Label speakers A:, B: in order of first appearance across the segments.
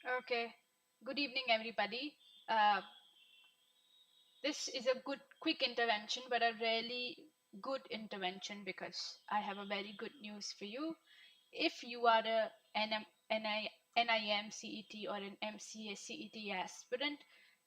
A: Okay. Good evening, everybody. Uh, this is a quick intervention, but a really good intervention because I have a very good news for you. If you are a NIMCET or an MCA CET aspirant,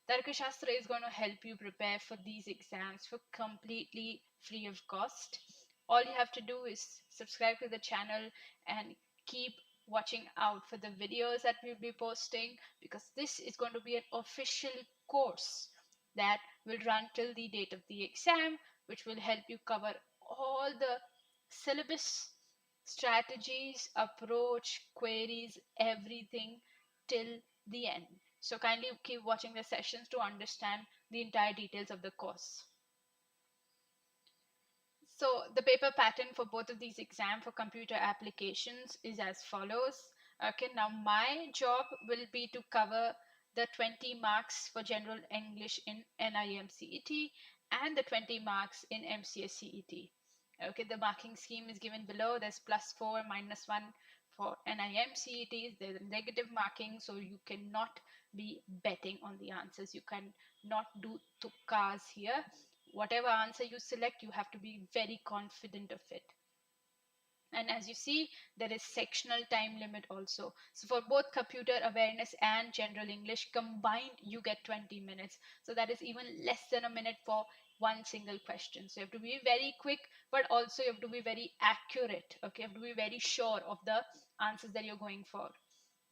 A: Tarkashastra is going to help you prepare for these exams for completely free of cost. All you have to do is subscribe to the channel and keep watching out for the videos that we'll be posting, because this is going to be an official course that will run till the date of the exam, which will help you cover all the syllabus, strategies, approach, queries, everything till the end. So kindly keep watching the sessions to understand the entire details of the course. So the paper pattern for both of these exams for computer applications is as follows. Okay, now my job will be to cover the 20 marks for general English in NIMCET and the 20 marks in MCA CET. Okay, the marking scheme is given below. There's +4, -1 for NIMCET. There's negative marking, so you cannot be betting on the answers. You cannot do tukkas here. Whatever answer you select, you have to be very confident of it. And as you see, there is sectional time limit also. So for both computer awareness and general English combined, you get 20 minutes. So that is even less than a minute for one single question. So you have to be very quick, but also you have to be very accurate. Okay, you have to be very sure of the answers that you're going for.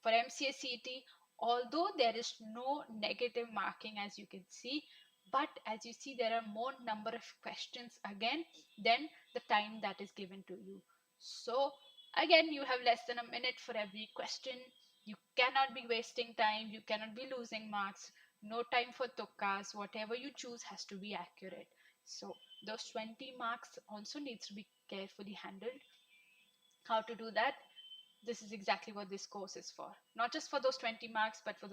A: For MCA CET, although there is no negative marking, as you can see, but as you see, there are more number of questions again than the time that is given to you. So again, you have less than a minute for every question. You cannot be wasting time. You cannot be losing marks. No time for tukkas. Whatever you choose has to be accurate. So those 20 marks also needs to be carefully handled. How to do that? This is exactly what this course is for. Not just for those 20 marks, but for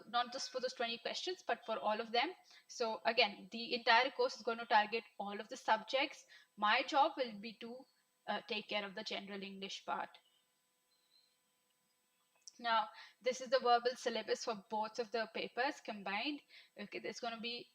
A: not just for those 20 questions, but for all of them. So again, the entire course is going to target all of the subjects. My job will be to take care of the general English part. Now, this is the verbal syllabus for both of the papers combined. Okay, there's going to be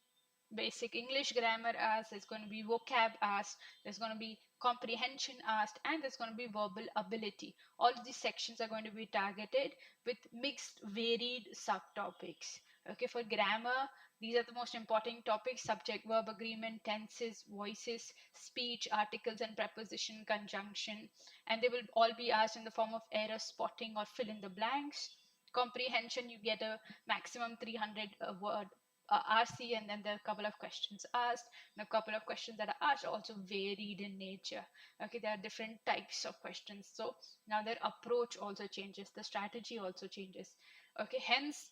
A: basic English grammar asked, there's going to be vocab asked, there's going to be comprehension asked, and there's going to be verbal ability. All of these sections are going to be targeted with mixed, varied subtopics. Okay, for grammar, these are the most important topics: subject, verb, agreement, tenses, voices, speech, articles and preposition, conjunction, and they will all be asked in the form of error spotting or fill in the blanks. Comprehension, you get a maximum 300 word RC, and then there are a couple of questions asked, and a couple of questions that are asked also varied in nature. Okay, there are different types of questions, so now their approach also changes, the strategy also changes. Okay, hence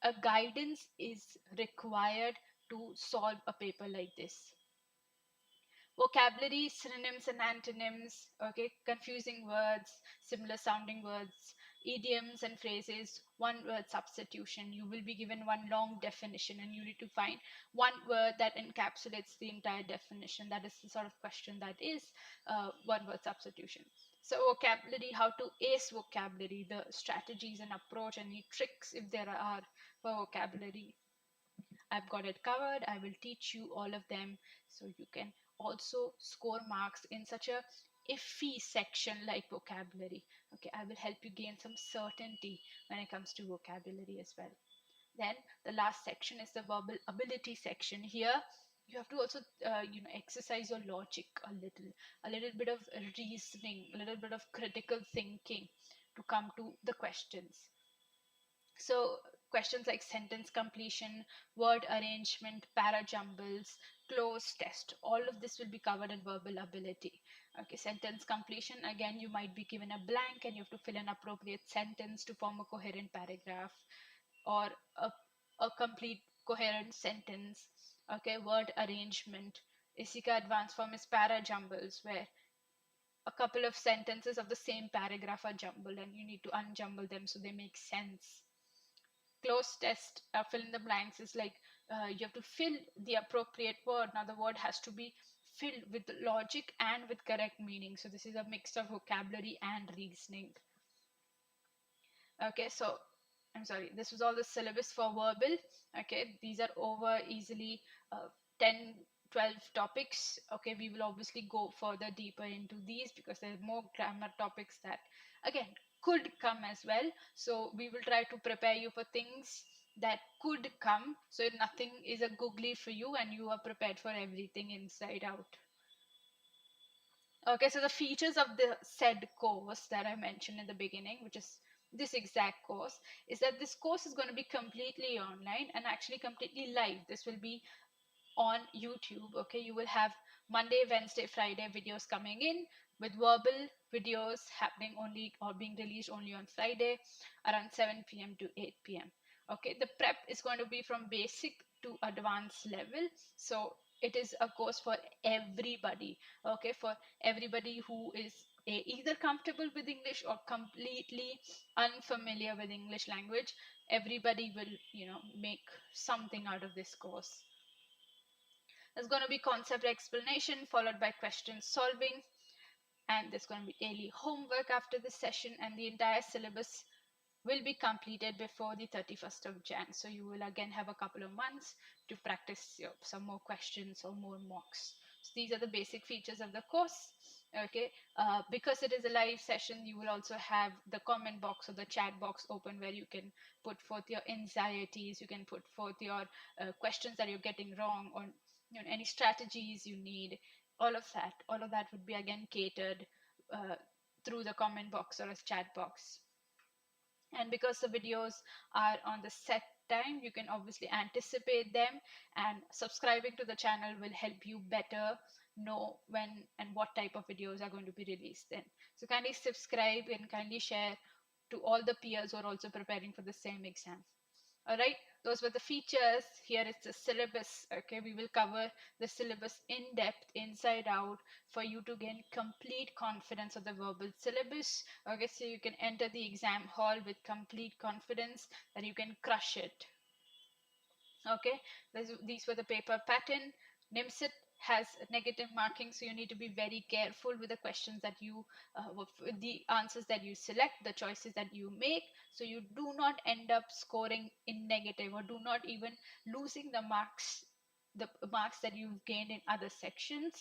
A: a guidance is required to solve a paper like this. Vocabulary, synonyms and antonyms, okay, confusing words, similar sounding words, idioms and phrases, one word substitution. You will be given one long definition and you need to find one word that encapsulates the entire definition. That is the sort of question that is one word substitution. So vocabulary, how to ace vocabulary, the strategies and approach, any tricks if there are for vocabulary, I've got it covered. I will teach you all of them so you can also score marks in such a iffy section like vocabulary. Okay, I will help you gain some certainty when it comes to vocabulary as well. Then the last section is the verbal ability section. Here you have to also exercise your logic a little bit of reasoning, a little bit of critical thinking to come to the questions. So questions like sentence completion, word arrangement, para jumbles, close test, all of this will be covered in verbal ability. Okay, sentence completion, again, you might be given a blank and you have to fill an appropriate sentence to form a coherent paragraph or a complete coherent sentence. Okay, word arrangement. इसी का advanced form is para jumbles, where a couple of sentences of the same paragraph are jumbled and you need to unjumble them so they make sense. Close test, fill in the blanks, is like you have to fill the appropriate word. Now the word has to be filled with logic and with correct meaning. So this is a mix of vocabulary and reasoning. Okay, so I'm sorry, this was all the syllabus for verbal. Okay, these are over easily 10, 12 topics. Okay, we will obviously go further deeper into these because there's more grammar topics that again could come as well. So we will try to prepare you for things that could come, so nothing is a googly for you and you are prepared for everything inside out. Okay, so the features of the said course that I mentioned in the beginning, which is this exact course, is that this course is going to be completely online and actually completely live. This will be on YouTube. Okay, you will have Monday, Wednesday, Friday videos coming in with verbal videos happening only or being released only on Friday around 7 p.m. to 8 p.m. Okay, the prep is going to be from basic to advanced level. So it is a course for everybody. Okay, for everybody who is either comfortable with English or completely unfamiliar with English language. Everybody will, make something out of this course. There's going to be concept explanation followed by question solving, and there's going to be daily homework after this session, and the entire syllabus will be completed before the 31st of Jan. So you will again have a couple of months to practice some more questions or more mocks. So these are the basic features of the course. Okay, because it is a live session, you will also have the comment box or the chat box open where you can put forth your anxieties, you can put forth your questions that you're getting wrong, or any strategies you need. All of that would be again catered through the comment box or a chat box. And because the videos are on the set time, you can obviously anticipate them, and subscribing to the channel will help you better know when and what type of videos are going to be released then. So kindly subscribe and kindly share to all the peers who are also preparing for the same exam. All right, those were the features. Here is the syllabus. Okay, we will cover the syllabus in depth, inside out, for you to gain complete confidence of the verbal syllabus. Okay, so you can enter the exam hall with complete confidence that you can crush it. Okay, these were the paper pattern. NIMCET has negative marking, so you need to be very careful with the questions that you, with the answers that you select, the choices that you make, so you do not end up scoring in negative or do not even losing the marks that you've gained in other sections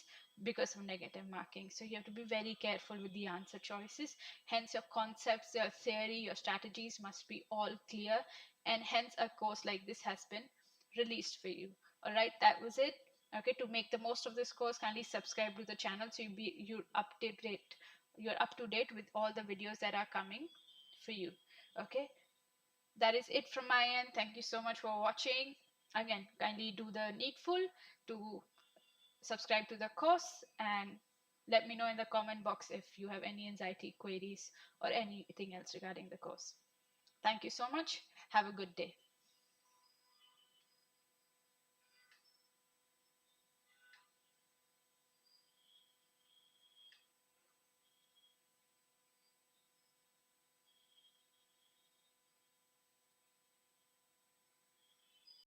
A: because of negative marking. So you have to be very careful with the answer choices. Hence your concepts, your theory, your strategies must be all clear, and hence a course like this has been released for you. All right, that was it. Okay, to make the most of this course, kindly subscribe to the channel so you're up to date with all the videos that are coming for you. Okay, that is it from my end. Thank you so much for watching. Again, kindly do the needful to subscribe to the course, and let me know in the comment box if you have any anxiety queries or anything else regarding the course. Thank you so much. Have a good day.